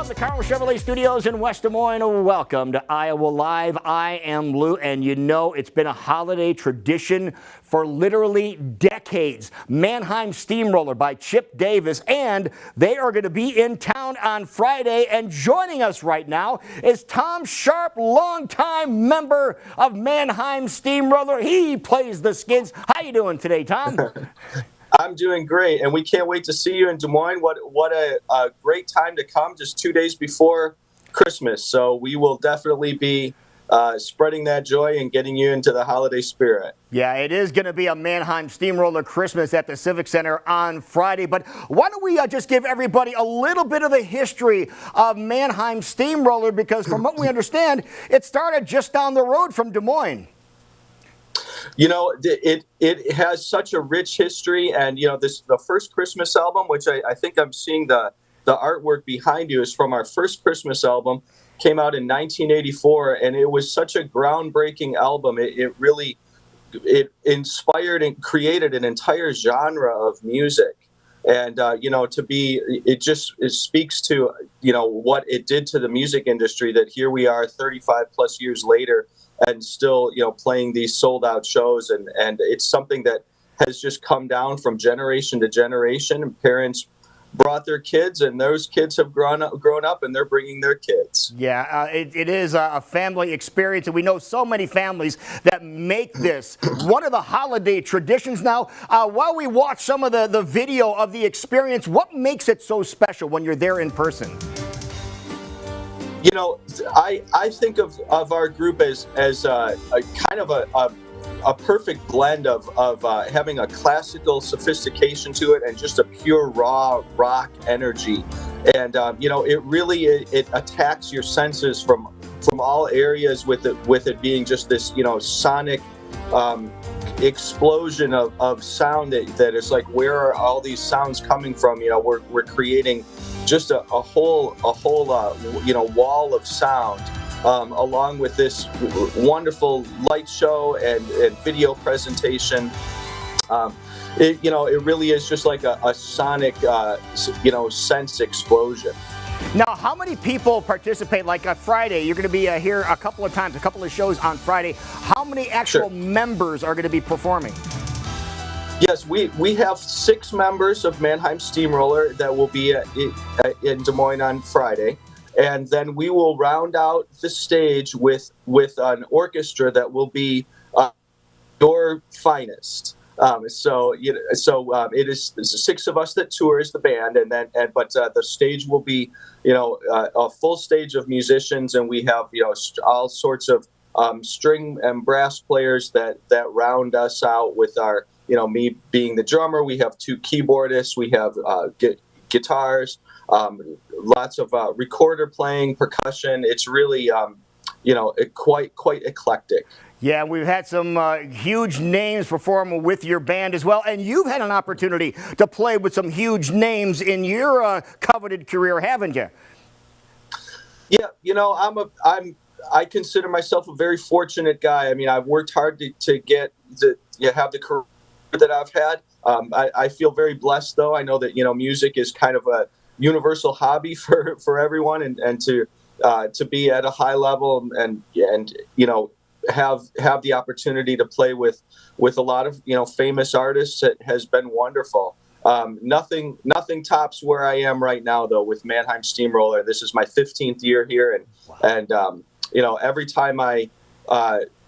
From the Carl Chevrolet Studios in West Des Moines, welcome to Iowa Live. I am Lou, and you know it's been a holiday tradition for literally decades. Mannheim Steamroller by Chip Davis, and they are going to be in town on Friday. And joining us right now is Tom Sharp, longtime member of Mannheim Steamroller. He plays the skids. How you doing today, Tom? I'm doing great, and we can't wait to see you in Des Moines. What a great time to come, just 2 days before Christmas. So we will definitely be spreading that joy and getting you into the holiday spirit. Yeah, it is going to be a Mannheim Steamroller Christmas at the Civic Center on Friday. But why don't we just give everybody a little bit of the history of Mannheim Steamroller, because from what we understand, it started just down the road from Des Moines. You know, it has such a rich history, and you know, the first Christmas album, which I think I'm seeing the artwork behind you, is from our first Christmas album. Came out in 1984, and it was such a groundbreaking album. It really inspired and created an entire genre of music, and you know, it speaks to, you know, what it did to the music industry, that here we are 35 plus years later and still, you know, playing these sold out shows. And it's something that has just come down from generation to generation. Parents brought their kids, and those kids have grown up, and they're bringing their kids. Yeah, it is a family experience, and we know so many families that make this one of the holiday traditions. Now, while we watch some of the video of the experience, what makes it so special when you're there in person? You know, I think of our group as a kind of a perfect blend of having a classical sophistication to it and just a pure raw rock energy. And you know, it really it attacks your senses from all areas, with it being just this, you know, sonic explosion of sound that is like, where are all these sounds coming from? You know, we're creating just a whole you know, wall of sound, along with this wonderful light show and video presentation. You know, it really is just like a sonic you know, sense explosion. Now, how many people participate? Like Friday, you're going to be here a couple of times, a couple of shows on Friday. How many actual members are going to be performing? Yes, we have 6 members of Mannheim Steamroller that will be in Des Moines on Friday, and then we will round out the stage with an orchestra that will be your finest. So it is 6 of us that tours the band, but the stage will be, you know, a full stage of musicians, and we have, you know, all sorts of string and brass players that round us out with our, you know, me being the drummer. We have 2 keyboardists. We have guitars, lots of recorder playing, percussion. It's really, you know, quite eclectic. Yeah, we've had some huge names perform with your band as well, and you've had an opportunity to play with some huge names in your coveted career, haven't you? Yeah, you know, I consider myself a very fortunate guy. I mean, I've worked hard to have the career that I've had. I feel very blessed, though. I know that, you know, music is kind of a universal hobby for everyone, and to be at a high level and you know, have the opportunity to play with a lot of, you know, famous artists, it has been wonderful. Nothing tops where I am right now, though, with Mannheim Steamroller. This is my 15th year here, and you know, every time I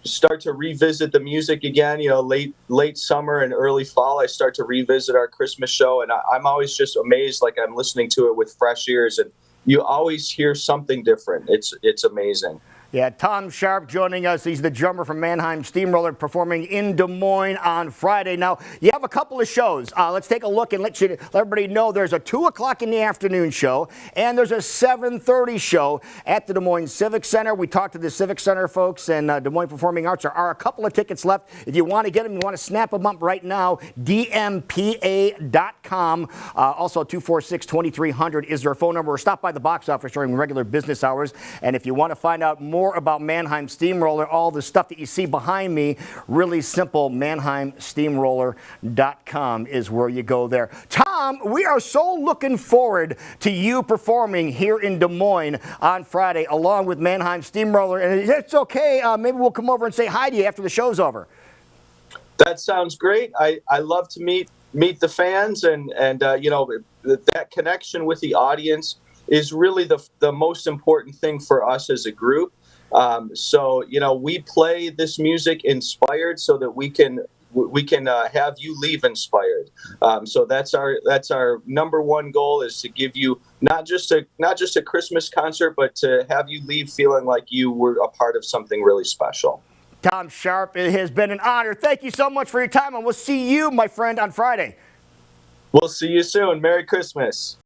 start to revisit the music again, you know, late summer and early fall, I start to revisit our Christmas show, and I'm always just amazed, like I'm listening to it with fresh ears, and you always hear something different. It's amazing. Yeah, Tom Sharp joining us. He's the drummer from Mannheim Steamroller, performing in Des Moines on Friday. Now, you have a couple of shows. Let's take a look and let everybody know there's a 2 o'clock in the afternoon show, and there's a 7:30 show at the Des Moines Civic Center. We talked to the Civic Center folks, and Des Moines Performing Arts. There are a couple of tickets left. If you want to get them, you want to snap them up right now, dmpa.com. Also, 246-2300 is their phone number. Or stop by the box office during regular business hours. And if you want to find out more about Mannheim Steamroller, all the stuff that you see behind me, really simple, mannheimsteamroller.com is where you go there. Tom Tom, we are so looking forward to you performing here in Des Moines on Friday, along with Mannheim Steamroller. And it's okay, maybe we'll come over and say hi to you after the show's over. That sounds great. I love to meet the fans, and you know, that connection with the audience is really the most important thing for us as a group. So you know, we play this music inspired so that we can have you leave inspired. So that's our number one goal, is to give you not just a Christmas concert, but to have you leave feeling like you were a part of something really special. Tom Sharp, it has been an honor. Thank you so much for your time, and we'll see you, my friend, on Friday. We'll see you soon. Merry Christmas.